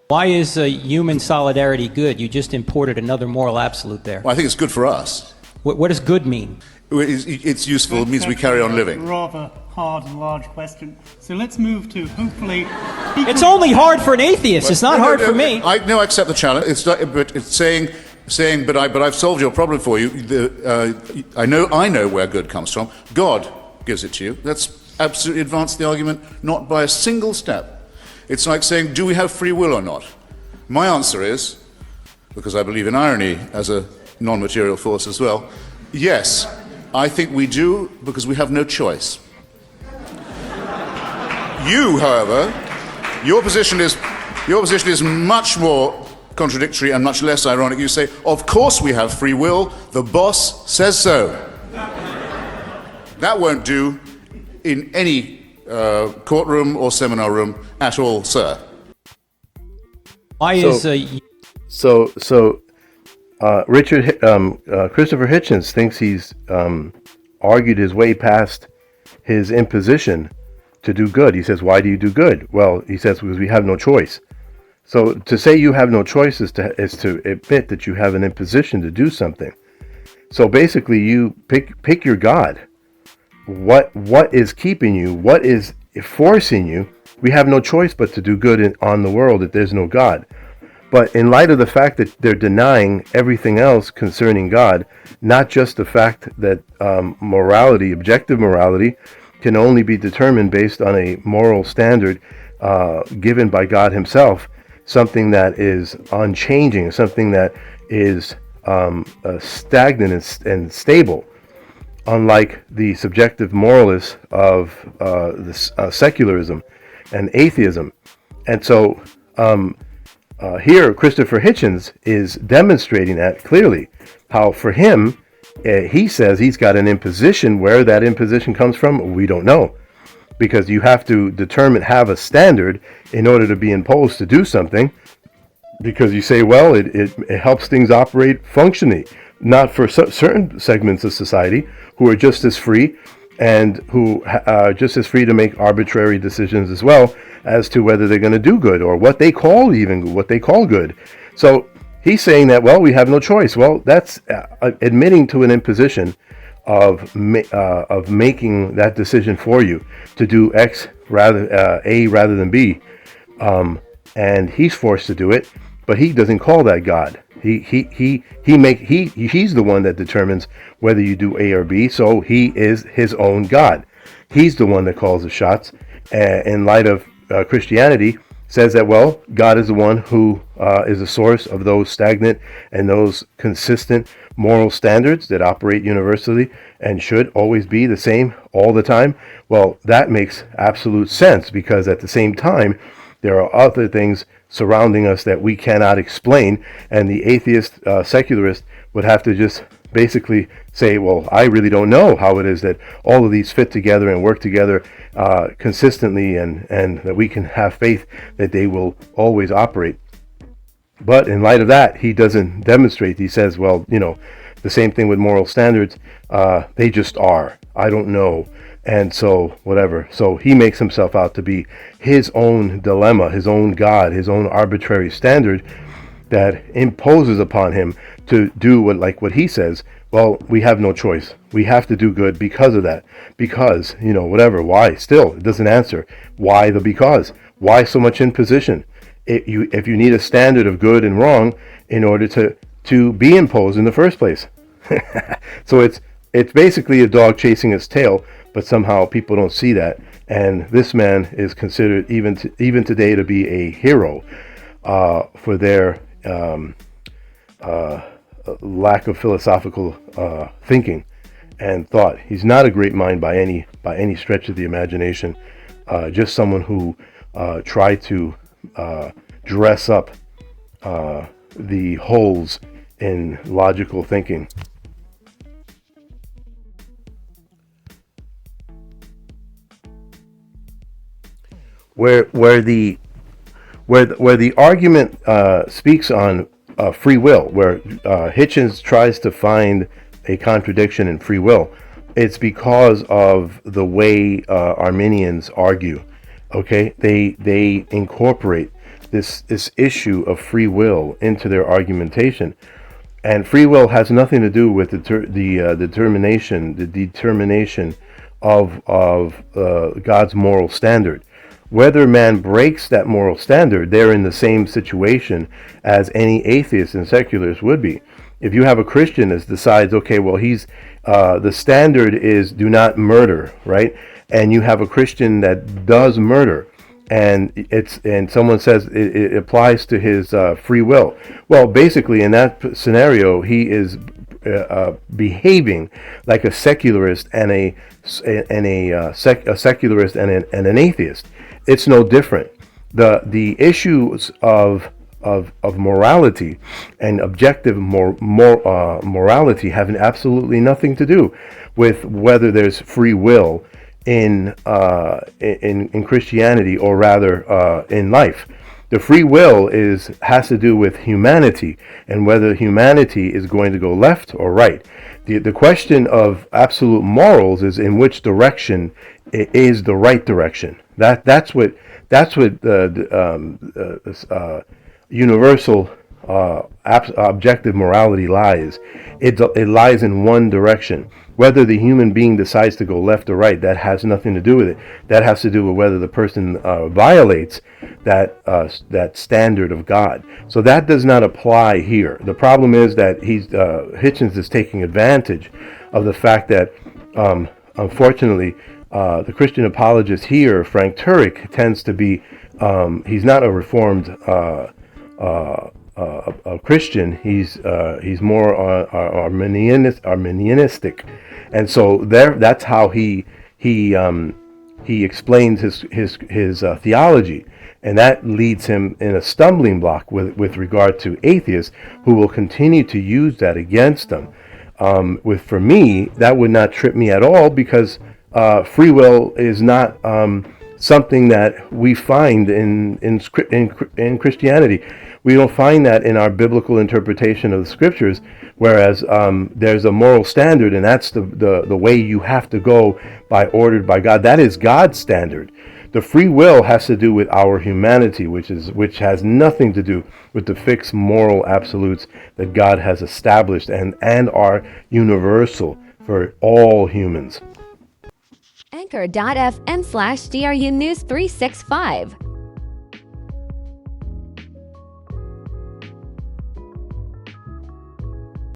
Why is human solidarity good? You just imported another moral absolute there. Well, I think it's good for us. What does good mean? It's useful. It means we carry on living. Rather hard and large question. So let's move to hopefully. It's only hard for an atheist. It's not hard for me. I accept the challenge. But it's saying, but I've solved your problem for you. I know where good comes from. God gives it to you. That's absolutely advanced the argument, not by a single step. It's like saying, do we have free will or not? My answer is, because I believe in irony as a non-material force as well, yes, I think we do because we have no choice. You, however, your position is much more contradictory and much less ironic. You say, of course we have free will, the boss says so. That won't do in any courtroom or seminar room at all, sir. Why is Christopher Hitchens thinks he's argued his way past his imposition to do good. He says, why do you do good? Well, he says, because we have no choice. So to say you have no choice is to admit that you have an imposition to do something. So basically you pick your God. What is keeping you? What is forcing you? We have no choice but to do good on the world if there's no God. But in light of the fact that they're denying everything else concerning God, not just the fact that morality, objective morality, can only be determined based on a moral standard given by God himself, something that is unchanging, something that is stagnant and stable, unlike the subjective moralists of secularism and atheism. And so here Christopher Hitchens is demonstrating that clearly, how for him, he says he's got an imposition. Where that imposition comes from, we don't know, because you have to have a standard in order to be imposed to do something, because you say, well, it helps things operate functionally, not for certain segments of society who are just as free and who are just as free to make arbitrary decisions as well as to whether they're going to do good or what they call good. So he's saying that, well, we have no choice. Well, that's admitting to an imposition of making that decision for you to do X A rather than B, and he's forced to do it, but he doesn't call that God. He's the one that determines whether you do A or B. So he is his own God. He's the one that calls the shots. In light of Christianity, says that, well, God is the one who is the source of those stagnant and those consistent moral standards that operate universally and should always be the same all the time. Well, that makes absolute sense, because at the same time, there are other things surrounding us that we cannot explain, and the atheist secularist would have to just basically say, well, I really don't know how it is that all of these fit together and work together consistently, and that we can have faith that they will always operate. But in light of that, he doesn't demonstrate. He says, well, the same thing with moral standards. They just are. I don't know. And so whatever. So he makes himself out to be his own dilemma, his own God, his own arbitrary standard that imposes upon him to do what he says. Well, we have no choice. We have to do good because of that. Because, whatever. Why? Still, it doesn't answer. Why the because? Why so much imposition? If you need a standard of good and wrong in order to be imposed in the first place. So it's basically a dog chasing its tail, but somehow people don't see that. And this man is considered even today to be a hero for their lack of philosophical thinking and thought. He's not a great mind by any stretch of the imagination. Just someone who tried to dress up the holes in logical thinking. Where the argument speaks on free will, where Hitchens tries to find a contradiction in free will, it's because of the way Arminians argue. Okay, they incorporate this issue of free will into their argumentation. And free will has nothing to do with the determination of God's moral standard. Whether man breaks that moral standard, they're in the same situation as any atheist and secularists would be. If you have a Christian that decides, okay, well, the standard is do not murder, right? And you have a Christian that does murder, and someone says it applies to his free will. Well, basically, in that scenario, he is behaving like a secularist and a secularist and an atheist. It's no different. The issues of morality and objective morality have absolutely nothing to do with whether there's free will in Christianity, or rather in life. The free will has to do with humanity and whether humanity is going to go left or right. The question of absolute morals is in which direction is the right direction. That's what universal objective morality lies. It lies in one direction. Whether the human being decides to go left or right, that has nothing to do with it. That has to do with whether the person violates that standard of God. So that does not apply here. The problem is that Hitchens is taking advantage of the fact that, unfortunately, the Christian apologist here, Frank Turek, tends to be, he's not a reformed a Christian. He's more Arminianistic, and so that's how he explains his theology, and that leads him in a stumbling block with regard to atheists who will continue to use that against them. For me, that would not trip me at all, because free will is not something that we find in Christianity. We don't find that in our biblical interpretation of the scriptures, whereas there's a moral standard, and that's the way you have to go ordered by God. That is God's standard. The free will has to do with our humanity, which has nothing to do with the fixed moral absolutes that God has established and are universal for all humans. Anchor.fm/DRU News 365.